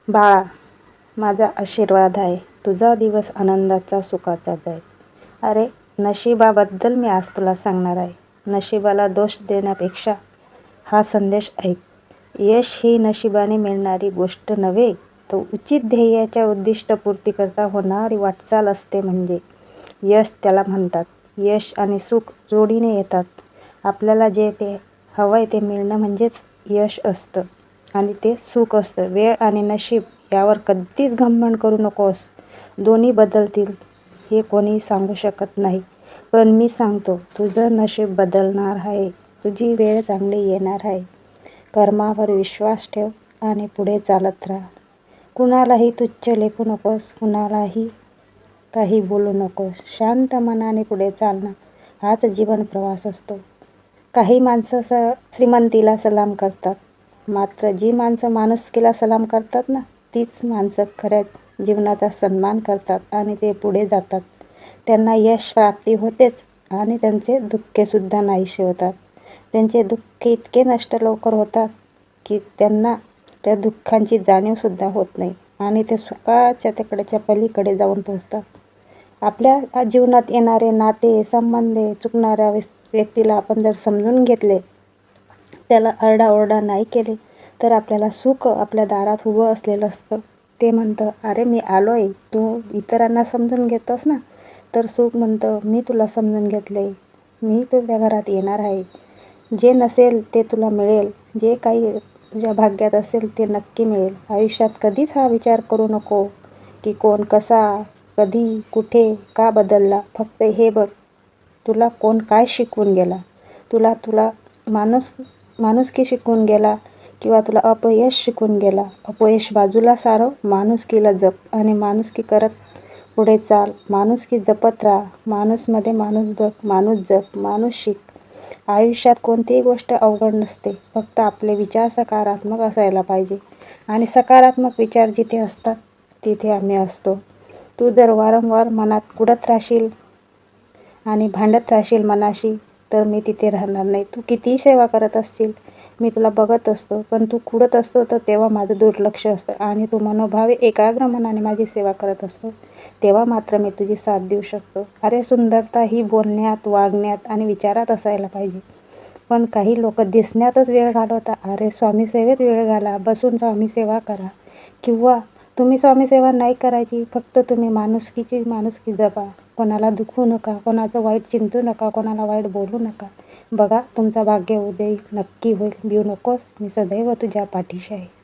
बाळा, माझा आशीर्वाद आहे. तुझा दिवस आनंदाचा, सुखाचा जाईल. अरे, नशिबाबद्दल मी आज तुला सांगणार आहे. नशिबाला दोष देण्यापेक्षा हा संदेश ऐक. यश ही नशिबाने मिळणारी गोष्ट नव्हे, तर उचित ध्येयाच्या उद्दिष्टपूर्तीकरता होणारी वाटचाल असते. म्हणजे यश त्याला म्हणतात. यश आणि सुख जोडीने येतात. आपल्याला जे ते हवंय ते मिळणं म्हणजेच यश असतं आणि ते सुख असतं. वेळ आणि नशीब यावर कधीच घमंड करू नकोस. दोन्ही बदलतील हे कोणीही सांगू शकत नाही. पण मी सांगतो, तुझं नशीब बदलणार आहे. तुझी वेळ चांगली येणार आहे. कर्मावर विश्वास ठेव आणि पुढे चालत राहा. कुणालाही तुच्छ लेखू नकोस. कुणालाही काही बोलू नकोस. शांत मनाने पुढे चालणं हाच जीवन प्रवास असतो. काही माणसं श्रीमंतीला सलाम करतात, मात्र जी माणसं माणुसकीला सलाम करतात ना, तीच माणसं खऱ्या जीवनाचा सन्मान करतात आणि ते पुढे जातात. त्यांना यश प्राप्ती होतेच आणि त्यांचे दुःखेसुद्धा नाहीसे होतात. त्यांचे दुःख इतके नष्ट लवकर होतात की त्यांना त्या दुःखांची जाणीवसुद्धा होत नाही आणि ते सुखाच्या तिकडच्या पलीकडे जाऊन पोचतात. आपल्या जीवनात येणारे नाते संबंध चुकणाऱ्या व्यक्तीला आपण जर समजून घेतले, त्याला आरडाओरडा नाही केले, तर आपल्याला सुख आपल्या दारात उभं असलेलं असतं. ते म्हणतं, अरे मी आलो आहे, तू इतरांना समजून घेतोस ना. तर सुख म्हणतं, मी तुला समजून घेतलं आहे, मी तुझ्या घरात येणार आहे. जे नसेल ते तुला मिळेल. जे काही तुझ्या भाग्यात असेल ते नक्की मिळेल. आयुष्यात कधीच हा विचार करू नको की कोण कसा, कधी, कुठे, का बदलला. फक्त हे बघ, तुला कोण काय शिकवून गेला. तुला तुला माणुसकी शिकवून गेला किंवा तुला अपयश शिकून गेला. अपयश बाजूला सारव, माणुसकीला जप आणि माणुसकी करत पुढे चाल. माणुसकी जपत राहा. माणूसमध्ये माणूस बघ, माणूस जप, माणूस शिक. आयुष्यात कोणतीही गोष्ट अवघड नसते. फक्त आपले विचार सकारात्मक असायला पाहिजे आणि सकारात्मक विचार जिथे असतात तिथे आम्ही असतो. तू जर वारंवार मनात कुढत राहशील आणि भांडत राहशील मनाशी, तर मी तिथे राहणार नाही. तू कितीही सेवा करत असशील, मी तुला बघत असतो, पण तू कुढत असतो, तर तेव्हा माझं दुर्लक्ष असतं आणि तू मनोभावे एकाग्र मनाने माझी सेवा करत असतो, तेव्हा मात्र मी तुझी साथ देऊ शकतो. अरे, सुंदरता ही बोलण्यात, वागण्यात आणि विचारात असायला पाहिजे. पण काही लोक दिसण्यातच वेळ घालवतात. अरे, स्वामी सेवेत वेळ घाला, बसून स्वामी सेवा करा. किंवा तुम्ही स्वामी सेवा नाही करायची, फक्त तुम्ही माणुसकी जपा. कोणाला दुखवू नका, कोणाचं वाईट चिंतू नका, कोणाला वाईट बोलू नका. बघा, तुमचा भाग्य उदय नक्की होईल. भिऊ नकोस, मी सदैव तुझ्या पाठीशी आहे.